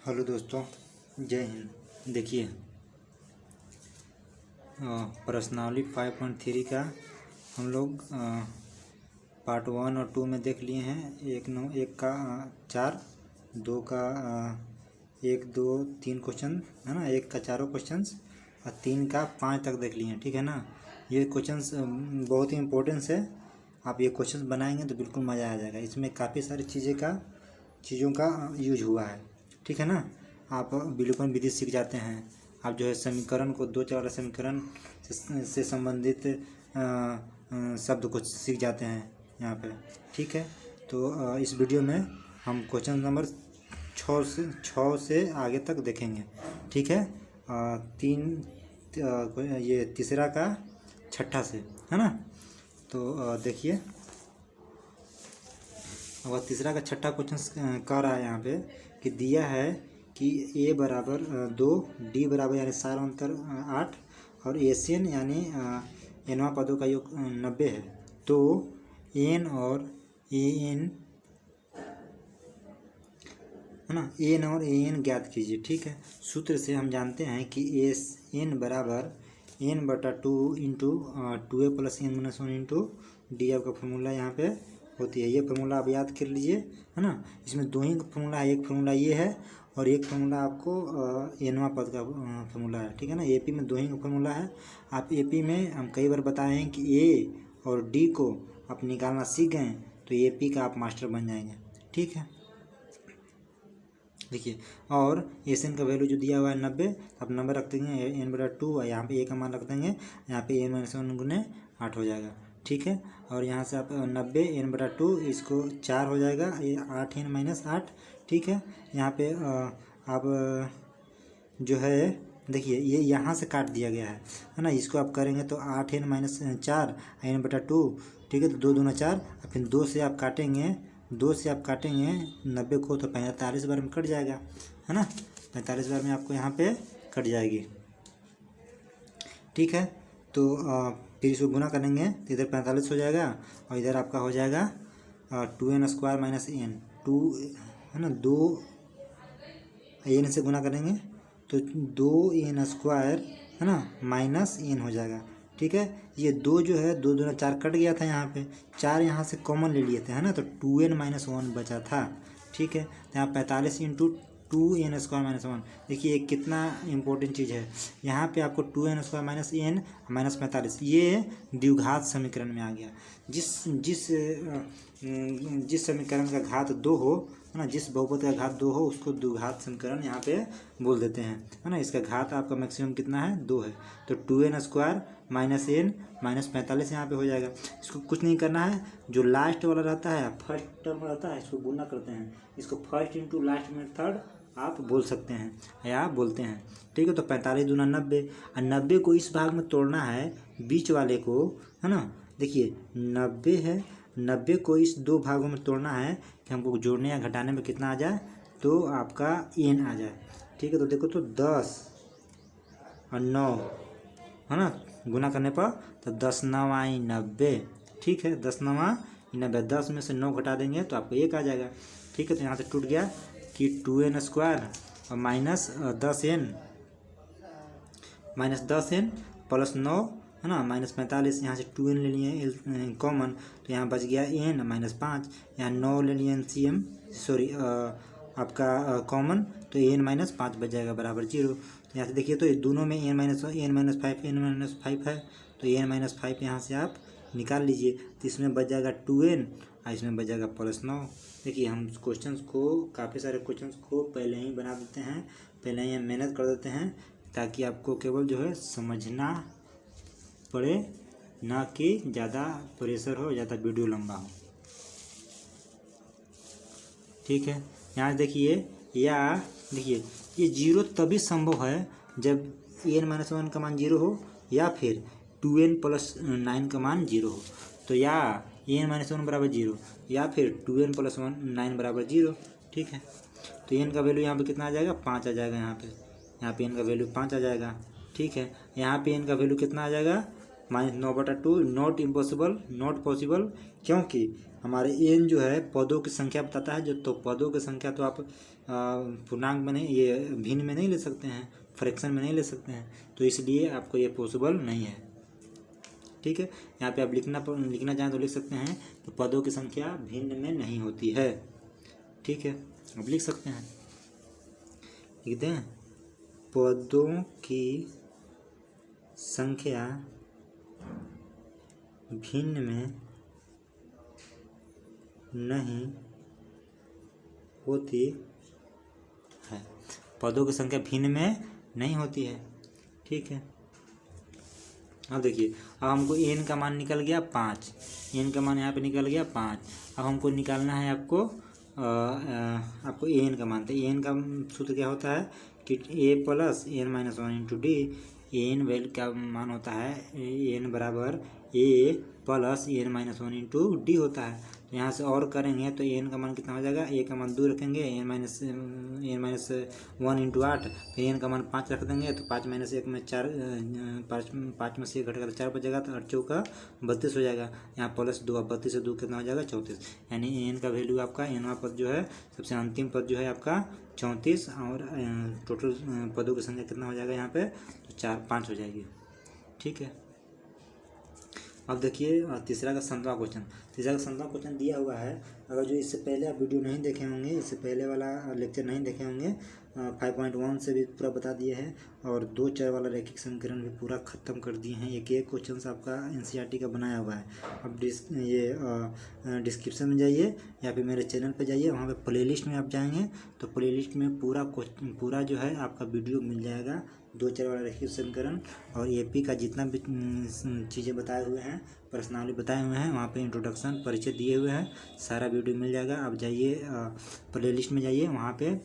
Hello दोस्तों, जय हिंद। देखिए, प्रश्नावली 5.3 का हम लोग पार्ट 1 और 2 में देख लिए हैं। एक का 4, 2 का 1, 2, 3 क्वेश्चन है ना, 1 का 4 क्वेश्चंस और 3 का 5 तक देख लिए हैं। ठीक है ना। ये क्वेश्चंस बहुत ही इम्पोर्टेंस है। आप ये क्वेश्चंस बनाएंगे तो बिल्कुल मज़ा आ जाएगा। इसमें काफ़ी सारी चीज़ों का यूज हुआ है। ठीक है ना। आप विलोपन विधि सीख जाते हैं। आप जो है समीकरण को 2 4 समीकरण से संबंधित शब्द को सीख जाते हैं यहाँ पे। ठीक है। तो इस वीडियो में हम क्वेश्चन नंबर 6 से आगे तक देखेंगे। ठीक है। ये तीसरा का छठा से है ना। तो देखिए, और तीसरा का छठा क्वेश्चन कह रहा है यहाँ पे कि दिया है कि a बराबर 2, d बराबर यानी सार अंतर 8 और एशियन यानी एनवा पदों का योग 90 है। तो n और an है ना, n और an ज्ञात कीजिए। ठीक है। सूत्र से हम जानते हैं कि n बराबर n/2 into 2a + n-1 into D आपका फॉर्मूला यहाँ पे होती है। ये फार्मूला आप याद कर लीजिए, है ना। इसमें दो ही फार्मूला है, एक फार्मूला ये है और एक फार्मूला आपको एनवा पद का फार्मूला है। ठीक है ना। एपी में दो ही फार्मूला है। आप एपी में हम कई बार बताए हैं कि ए और डी को आप निकालना सीख गए तो एपी का आप मास्टर बन जाएंगे। ठीक है। देखिए, और एस एन का वैल्यू जो दिया हुआ है 90, आप नंबर रख देंगे n/2 और यहाँ पे ए का मान रख देंगे, यहाँ पे n-1 गुने 8 हो जाएगा। ठीक है। और यहाँ से आप 90 n/2 इसको 4 हो जाएगा, ये 8n-8। ठीक है। यहाँ पे आप जो है देखिए, ये यहाँ से काट दिया गया है ना। इसको आप करेंगे तो 8n-4 n/2। ठीक है। तो 2 दूना 4, फिर 2 से आप काटेंगे 90 को तो 45 बार में कट जाएगा, है ना। 45 बार में आपको यहाँ पे कट जाएगी। ठीक है। तो फिर इसको गुना करेंगे तो इधर 45 हो जाएगा और इधर आपका हो जाएगा 2n² - n 2 है ना। 2 n से गुना करेंगे तो 2n² है ना माइनस n हो जाएगा। ठीक है। ये 2 जो है 2 दूना 4 कट गया था, यहाँ पे 4 यहाँ से कॉमन ले लिए थे, है ना। तो 2n - 1 बचा था। ठीक है। तो यहाँ 45 इंटू 2n² - 1। देखिए ये कितना इंपॉर्टेंट चीज़ है। यहाँ पे आपको 2n² - n - 45 ये द्विघात समीकरण में आ गया। जिस समीकरण का घात 2 हो, है ना, जिस बहुपद का घात 2 हो उसको द्विघात समीकरण यहाँ पे बोल देते हैं, है ना। इसका घात आपका मैक्सिमम कितना है, 2 है। तो 2n² - n - 45 यहाँ पे हो जाएगा। इसको कुछ नहीं करना है, जो लास्ट वाला रहता है फर्स्ट टर्म रहता है इसको गुना करते हैं। इसको फर्स्ट इंटू लास्ट में थर्ड आप बोल सकते हैं या आप बोलते हैं। ठीक है। तो 45 दूना 90 और 90 को इस भाग में तोड़ना है बीच वाले को, है ना। देखिए 90 है, 90 को इस 2 भागों में तोड़ना है कि हमको जोड़ने या घटाने में कितना आ जाए तो आपका n आ जाए। ठीक है। तो देखो तो 10 और 9 है ना, गुना करने पर तो 10 9 आई 90। ठीक है। 10 9 आई 90, 10 में से 9 घटा देंगे तो आपको 1 आ जाएगा। ठीक है। तो यहाँ से टूट गया कि 2n² और -10n प्लस 9 है ना -45। यहाँ से 2n ले लिए कॉमन तो यहाँ बच गया n -5। यहाँ 9 ले लिए LCM सॉरी आपका कॉमन तो n - 5 बच जाएगा बराबर 0। तो यहाँ से देखिए तो ये दोनों में n - 5 है तो n - 5 यहाँ से आप निकाल लीजिए। तो इसमें बच जाएगा 2n और इसमें बच जाएगा +9। देखिए हम क्वेश्चंस को काफ़ी सारे क्वेश्चंस को पहले ही बना देते हैं, पहले ही हम मेहनत कर देते हैं ताकि आपको केवल जो है समझना पड़े, ना कि ज़्यादा प्रेशर हो, ज़्यादा वीडियो लंबा हो। ठीक है। यहाँ देखिए देखिए ये 0 तभी संभव है जब n - 1 का मान 0 हो या फिर 2n + 9 का मान 0 हो। तो या n - 1 बराबर 0 या फिर 2n + 9 बराबर 0। ठीक है। तो n का वैल्यू यहाँ पे कितना आ जाएगा, 5 आ जाएगा। यहाँ पे n का वैल्यू 5 आ जाएगा। ठीक है। यहाँ पे n का वैल्यू कितना आ जाएगा, -9/2 नॉट इम्पॉसिबल, नॉट पॉसिबल, क्योंकि हमारे एन जो है पदों की संख्या बताता है। जो तो पदों की संख्या तो आप पूर्णांक में नहीं, ये भिन्न में नहीं ले सकते हैं, फ्रैक्शन में नहीं ले सकते हैं, तो इसलिए आपको ये पॉसिबल नहीं है। ठीक है, यहाँ पे आप लिखना चाहें तो लिख सकते हैं कि पदों की संख्या भिन्न में नहीं होती है। ठीक है, अब लिख सकते हैं, लिख दें, पदों की संख्या भिन्न में नहीं होती है। पदों की संख्या भिन्न में नहीं होती है। ठीक है, अब देखिए, अब हमको एन का मान निकल गया 5, एन का मान यहाँ पे निकल गया 5। अब हमको निकालना है आपको एन का मान। तो एन का सूत्र क्या होता है कि A plus N minus 1 into D. N value का मान होता है एन बराबर A plus N minus 1 into D होता है। तो यहाँ से और करेंगे तो एन का मान कितना हो जाएगा, ए का मान 2 रखेंगे, एन माइनस 1 इंटू 8, फिर एन का मान 5 रख देंगे, तो 5 माइनस 1 में 4, 5 में से 1 घटेगा तो 4 बचेगा, तो 8 चौका 32 हो जाएगा। यहाँ प्लस 2, 32 से 2 कितना हो जाएगा 34, यानी एन का वैल्यू आपका एनवा पद जो है, सबसे अंतिम पद जो है आपका 34, और टोटल पदों की संख्या कितना हो जाएगा यहाँ पे, तो 5 हो जाएगी। ठीक है, अब देखिए तीसरा का 7वां क्वेश्चन दिया हुआ है। अगर जो इससे पहले आप वीडियो नहीं देखे होंगे, इससे पहले वाला लेक्चर नहीं देखे होंगे, 5.1 से भी पूरा बता दिए हैं, और 2 चर वाला रैखिक समीकरण भी पूरा ख़त्म कर दिए हैं। एक क्वेश्चन आपका NCERT का बनाया हुआ है। अब डिस्क्रिप्शन में जाइए या फिर मेरे चैनल पे जाइए, वहाँ पे प्लेलिस्ट में आप जाएंगे तो प्लेलिस्ट में पूरा जो है आपका वीडियो मिल जाएगा। 2 चर वाला रैखिक समीकरण और AP का जितना भी चीज़ें बताए हुए हैं, प्रश्नावली बताए हुए हैं, वहाँ पे इंट्रोडक्शन परिचय दिए हुए हैं, सारा वीडियो मिल जाएगा। आप जाइए प्लेलिस्ट में जाइए, वहाँ पे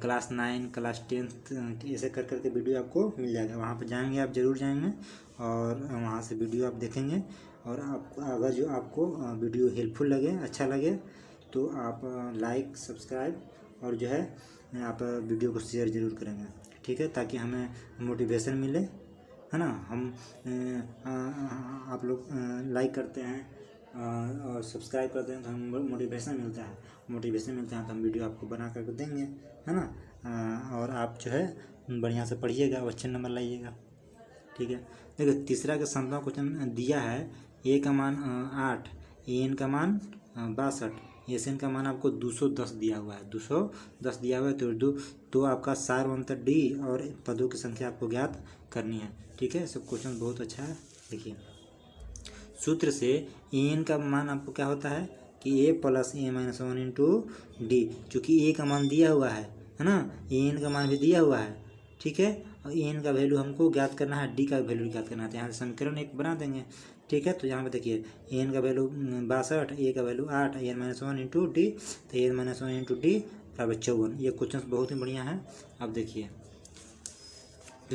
क्लास 9, क्लास 10 ऐसे कर करके वीडियो आपको मिल जाएगा। वहाँ पे जाएंगे, आप ज़रूर जाएंगे और वहाँ से वीडियो आप देखेंगे। और आप अगर जो आपको वीडियो हेल्पफुल लगे, अच्छा लगे, तो आप लाइक, सब्सक्राइब और जो है आप वीडियो को शेयर ज़रूर करेंगे। ठीक है, ताकि हमें मोटिवेशन मिले, है ना। हम आप लोग लाइक करते हैं और सब्सक्राइब करते हैं तो हमें मोटिवेशन मिलता है, तो हम वीडियो आपको बना करके देंगे, है ना। और आप जो है बढ़िया से पढ़िएगा और अच्छे नंबर लाइएगा। ठीक है, देखिए तीसरा का 7वां क्वेश्चन दिया है। ए का मान 8, एन का मान 62, एन का मान आपको 210 दिया हुआ है, 210 दिया हुआ है। तो आपका सार अंतर डी और पदों की संख्या आपको ज्ञात करनी है। ठीक है, सब क्वेश्चन बहुत अच्छा है। देखिए, सूत्र से एन का मान आपको क्या होता है कि A plus A minus 1 into D. चूँकि ए का मान दिया हुआ है ना, एन का मान भी दिया हुआ है। ठीक है, और एन का वैल्यू हमको ज्ञात करना है, डी का वैल्यू ज्ञात करना है। तो यहाँ से समीकरण 1 बना देंगे। ठीक है, तो यहाँ पे देखिए एन का वैल्यू 62, ए का value 8, N minus 1 into D, तो एन माइनस 1 इंटू डी बराबर 54। ये क्वेश्चन बहुत ही बढ़िया है। अब देखिए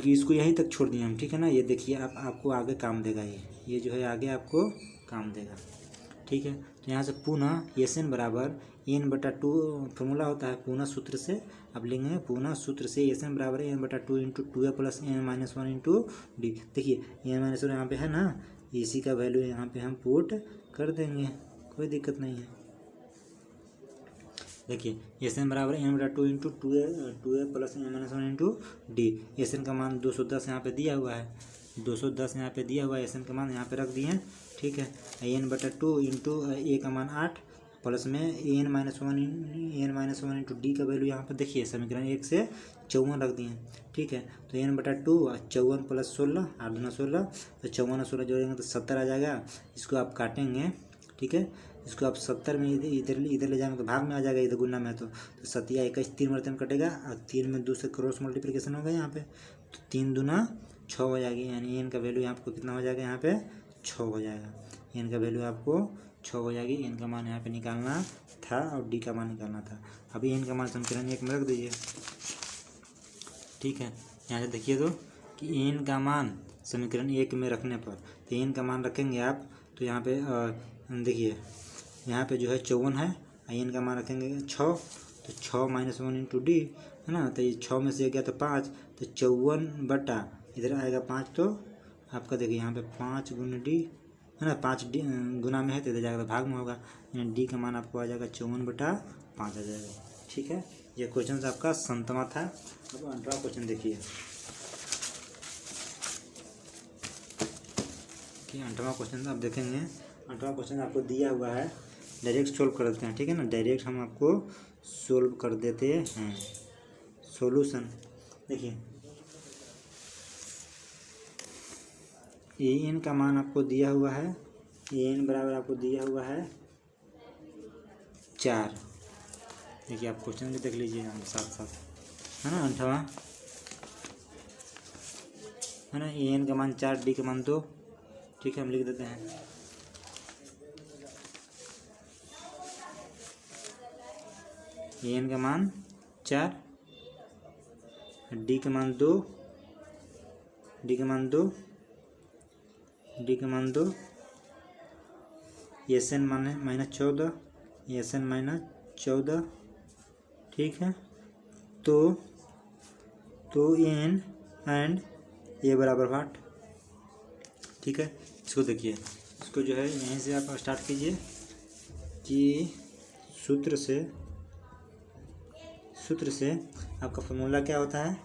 इसको यहीं तक छोड़ दिए हम। ठीक है ना, ये देखिए आपको आगे काम देगा, ये जो है आगे आपको काम देगा। ठीक है, तो यहाँ से पुनः SN बराबर n/2 फॉर्मूला होता है, पुनः सूत्र से अब लेंगे, पुनः सूत्र से SN बराबर n/2 into 2a plus n minus 1 into D. देखिए n माइनस 1 यहाँ पे है ना, इसी का वैल्यू यहाँ पे हम पुट कर देंगे, कोई दिक्कत नहीं है। देखिए SN बराबर n/2 into 2a plus n minus 1 into D. SN का मान 210 यहाँ पे दिया हुआ है, 210 यहाँ पे दिया हुआ है, SN का मान यहाँ पे रख दिए। ठीक है, n/2 इंटू ए का मान 8 प्लस में n माइनस 1 इंटू डी का वैल्यू यहाँ पर देखिए समीकरण 1 से 54 रख दिए। ठीक है, तो n/2 54 प्लस 16, 8 दूना 16, तो 54 और 16 जोड़ेंगे तो 70 आ जाएगा। इसको आप काटेंगे। ठीक है, इसको आप 70 में इधर ले जाएंगे तो भाग में आ जाएगा, इधर गुना में तो 7 या 21 3 मरतन कटेगा, और 3 में 2 से क्रॉस मल्टीप्लिकेशन होगा यहाँ पे, तो 3 दूना 6 हो जाएगी। यानी एन का वैल्यू आपको कितना हो जाएगा, यहाँ पे 6 हो जाएगा। एन का वैल्यू आपको 6 हो जाएगी। एन का मान यहाँ पे निकालना था और डी का मान निकालना था। अभी एन का मान समीकरण 1 में रख दीजिए। ठीक है, यहाँ से देखिए तो कि एन का मान समीकरण 1 में रखने पर, तो एन का मान रखेंगे आप, तो यहाँ पे देखिए यहाँ पे जो है 54 है, एन का मान रखेंगे 6, तो 6 माइनस 1 इंटू डी, है ना। तो ये 6 में से गया तो 5, तो 54 बटा इधर आएगा 5, तो आपका देखिए यहाँ पे 5 गुना डी है ना, 5 डी गुना में है तो इधर जाएगा तो भाग में होगा, यानी डी का मान आपको आ जाएगा 54/5 आ जाएगा। ठीक है, ये क्वेश्चन आपका 7वां था। अब 8वां क्वेश्चन देखिए कि 8वां क्वेश्चन आप देखेंगे। 8वां क्वेश्चन आपको दिया हुआ है, डायरेक्ट सोल्व कर देते हैं। ठीक है ना, डायरेक्ट हम आपको सोल्व कर देते हैं। सॉल्यूशन देखिए, ए एन का मान आपको दिया हुआ है, ए एन बराबर आपको दिया हुआ है 4। देखिए आप क्वेश्चन भी देख लीजिए हम साथ साथ, है ना। 8वां है ना, ए एन का मान 4, डी का मान 2। ठीक है, हम लिख देते हैं ए एन का मान 4, डी का मान 2, डी का मान 2, डी का मान 2, एस एन मान है -14, एस एन -14। ठीक है, तो एन एंड ए बराबर 8। ठीक है, इसको देखिए, इसको जो है यहीं से आप स्टार्ट कीजिए कि सूत्र से आपका फॉर्मूला क्या होता है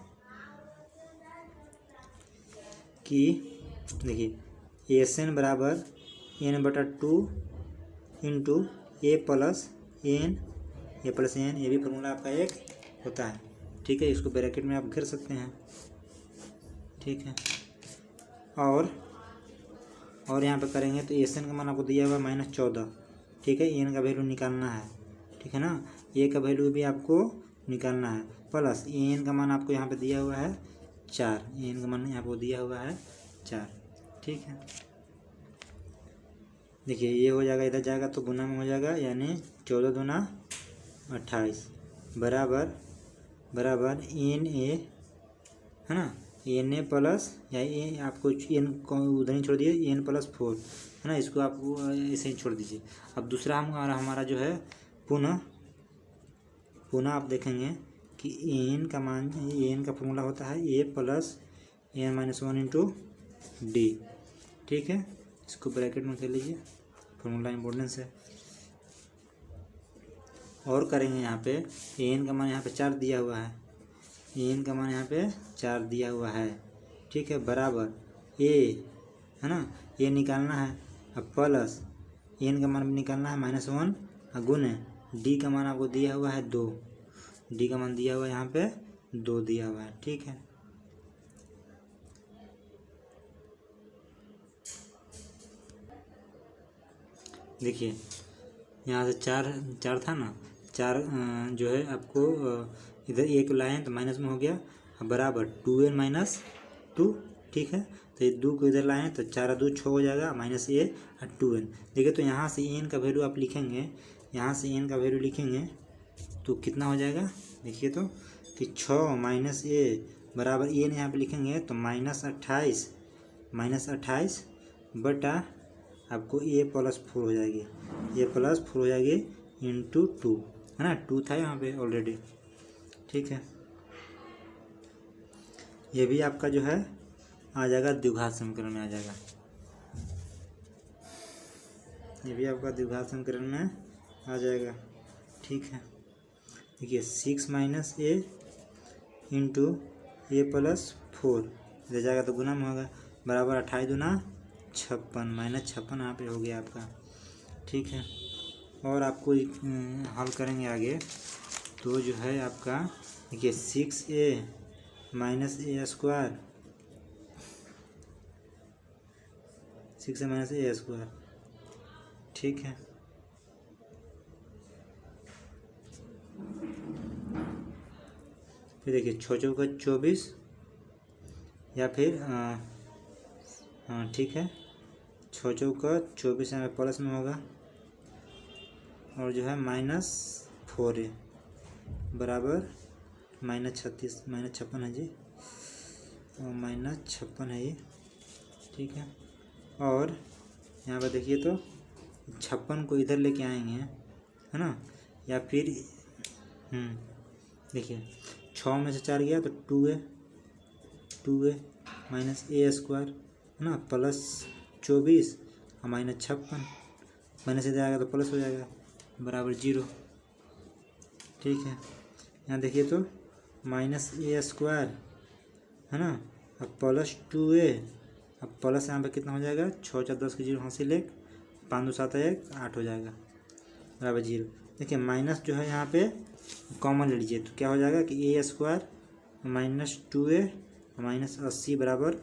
कि देखिए एस एन बराबर n/2 इंटू ए प्लस एन, ये भी फॉर्मूला आपका एक होता है। ठीक है, इसको ब्रैकेट में आप घेर सकते हैं। ठीक है, और यहाँ पे करेंगे तो एस एन का मान आपको दिया हुआ है -14। ठीक है, एन का वैल्यू निकालना है। ठीक है ना, ए का वैल्यू भी आपको निकालना है, प्लस एन का मान आपको यहाँ पे दिया हुआ है 4, एन का मान यहाँ पे दिया हुआ है 4। ठीक है, देखिए ये हो जाएगा, इधर जाएगा तो गुना में हो जाएगा, यानी 14 दूना 28 बराबर एन ए, है ना, एन ए प्लस, या ए आपको एन को उधर ही छोड़ दिए, एन +4, है ना, इसको आप ऐसे ही छोड़ दीजिए। अब दूसरा हमारा जो है पुनः आप देखेंगे कि एन का मान, एन का फॉर्मूला होता है ए प्लस एन -1 इंटू डी। ठीक है, इसको ब्रैकेट में कर लीजिए, फॉर्मूला इम्पोर्टेंस है। और करेंगे यहाँ पे एन का मान यहाँ पे 4 दिया हुआ है, एन का मान यहाँ पे 4 दिया हुआ है। ठीक है, बराबर ए, है ना, ए निकालना है, अब प्लस एन का मान भी निकालना है -1, गुने डी का मान आपको दिया हुआ है 2, डी का मान दिया हुआ है यहाँ पे 2 दिया हुआ है। ठीक है, देखिए यहाँ से 4 था ना, 4 जो है आपको इधर एक लाए तो माइनस में हो गया, बराबर 2n - 2। ठीक है, तो ये 2 को इधर लाएँ तो 4 2 6 हो जाएगा, -a और 2n। देखिए तो यहाँ से n का वैल्यू आप लिखेंगे, यहाँ से n का वैल्यू लिखेंगे तो कितना हो जाएगा, देखिए तो कि 6 -a बराबर n यहाँ पे लिखेंगे तो -28 बटा आपको a +4 हो जाएगी, a +4 हो जाएगी इंटू 2, है ना, 2 था यहाँ पे ऑलरेडी। ठीक है, ये भी आपका जो है आ जाएगा द्विघात समीकरण में आ जाएगा, ये भी आपका द्विघात समीकरण में आ जाएगा। ठीक है, देखिए 6 - a इंटू a +4, इधर जाएगा तो गुना में होगा, बराबर 28 दूना 56, -56 यहाँ पे हो गया आपका। ठीक है, और आपको हल करेंगे आगे तो जो है आपका देखिए 6a - a², 6a - a²। ठीक है, फिर देखिए 6 चौका 24, या फिर हाँ ठीक है, 6 चौका 24 यहाँ प्लस में होगा, और जो है -4a बराबर -36, -56 है जी, और -56 है ये। ठीक है, और यहाँ पर देखिए तो 56 को इधर लेके आएंगे, है ना, या फिर देखिए 6 में से 4 गया तो 2a - a², है ना, प्लस 24 और माइनस 56, माइनस से जाएगा तो प्लस हो जाएगा, बराबर 0। ठीक है, यहाँ देखिए तो माइनस ए स्क्वायर है ना, अब प्लस 2a, अब प्लस यहाँ पे कितना हो जाएगा, 6 4 10 के 0 हासिल 1, 5 2 7 1 8 हो जाएगा, बराबर 0। देखिए माइनस जो है यहाँ पे कॉमन ले लीजिए, तो क्या हो जाएगा कि ए स्क्वायर माइनस 2a माइनस 80 बराबर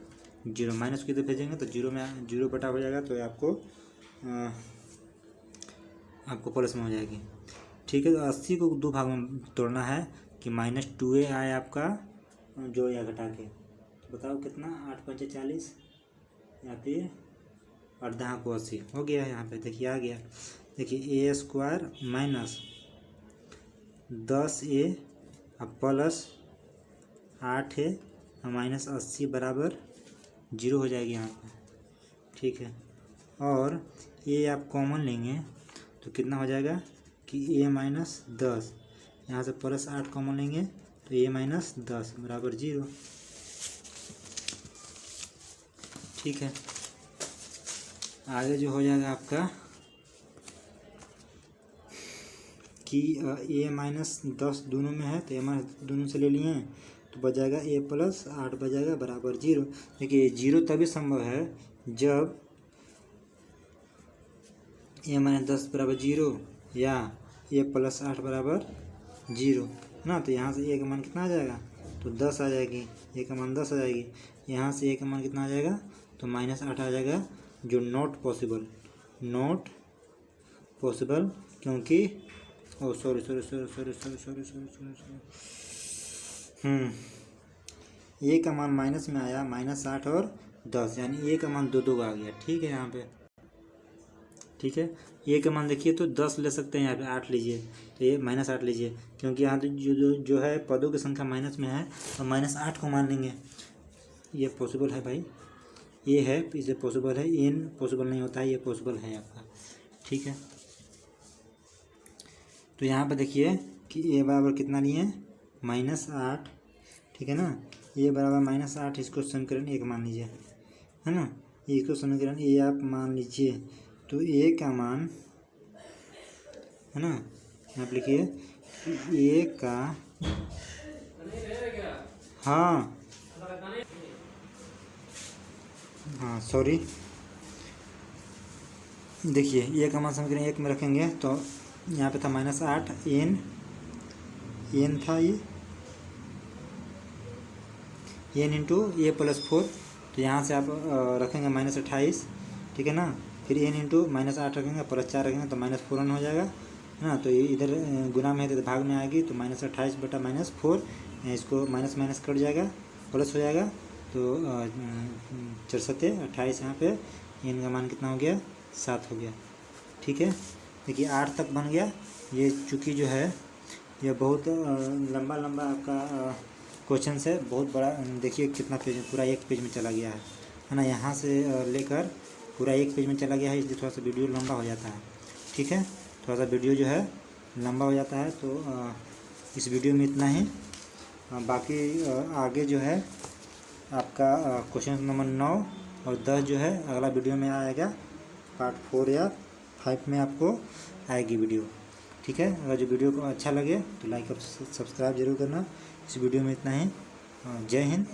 0। माइनस की तरफ भेजेंगे तो 0 में 0 बटा हो जाएगा, तो आपको प्लस में हो जाएगी। ठीक है, तो 80 को 2 भाग में तोड़ना है कि माइनस 2a आए आपका जोड़ या घटा के, तो बताओ कितना, 8 5 40 या फिर 8 को 80 हो गया है। यहाँ पे देखिए आ गया, देखिए ए स्क्वायर माइनस 10a अब प्लस 8 माइनस 80 बराबर 0 हो जाएगी यहाँ पे। ठीक है, और ये आप कॉमन लेंगे तो कितना हो जाएगा कि a माइनस 10, यहाँ से प्लस 8 कॉमन लेंगे तो a माइनस 10 बराबर 0। ठीक है, आगे जो हो जाएगा आपका कि a माइनस 10 दोनों में है, तो a माइनस दोनों से ले लिए हैं तो बच जाएगा a प्लस 8 बच जाएगा बराबर 0। देखिए 0 तभी संभव है जब a माइनस 10 बराबर 0 या a प्लस 8 बराबर 0 ना, तो यहाँ से a का मान कितना आ जाएगा, तो 10 आ जाएगी, a का मान 10 आ जाएगी, यहाँ से a का मान कितना आ जाएगा, तो माइनस 8 आ जाएगा, जो नॉट पॉसिबल क्योंकि सॉरी ए का मान माइनस में आया, माइनस 8 और 10, यानी ए का मान 2 आ गया। ठीक है, यहाँ पे ठीक है, ए का मान देखिए तो 10 ले सकते हैं, यहाँ पे 8 लीजिए, तो ये माइनस 8 लीजिए, क्योंकि यहाँ तो जो है पदों की संख्या माइनस में है, तो माइनस 8 को मान लेंगे। ये पॉसिबल है भाई, ये है, इसे पॉसिबल है, एन पॉसिबल नहीं होता है, ये पॉसिबल है आपका। ठीक है, तो यहाँ पे देखिए कि ए बराबर कितना लिए, माइनस 8। ठीक है ना, ए बराबर माइनस 8, इसको समीकरण 1 मान लीजिए, है ना, इसको समीकरण ए आप मान लीजिए, तो ए का मान है ना, यहाँ पे लिखिए ए का, हाँ सॉरी, देखिए ए का मान समीकरण 1 में रखेंगे तो यहाँ पे था माइनस 8, एन था ये एन इंटू ए प्लस 4, तो यहाँ से आप रखेंगे माइनस 28। ठीक है ना, फिर एन इंटू माइनस 8 रखेंगे, प्लस 4 रखेंगे तो माइनस 4 हो जाएगा, है ना, तो ये इधर गुना में है तो भाग में आएगी, तो माइनस 28 बटा माइनस 4, इसको माइनस माइनस कट जाएगा, प्लस हो जाएगा, तो 64 28, यहाँ पे एन का मान कितना हो गया, 7 हो गया। ठीक है, देखिए 8 तक बन गया। ये चूँकि जो है ये बहुत लंबा आपका क्वेश्चन है, बहुत बड़ा, देखिए कितना पेज, पूरा 1 पेज में चला गया है ना, यहाँ से लेकर पूरा 1 पेज में चला गया है, इसलिए थोड़ा सा वीडियो लंबा हो जाता है। ठीक है, थोड़ा सा वीडियो जो है लंबा हो जाता है, तो इस वीडियो में इतना ही। बाकी आगे जो है आपका क्वेश्चन नंबर 9 और 10 जो है अगला वीडियो में आएगा, पार्ट 4 या 5 में आपको आएगी वीडियो। ठीक है, अगर जो वीडियो को अच्छा लगे तो लाइक और सब्सक्राइब जरूर करना। इस वीडियो में इतना ही। जय हिंद।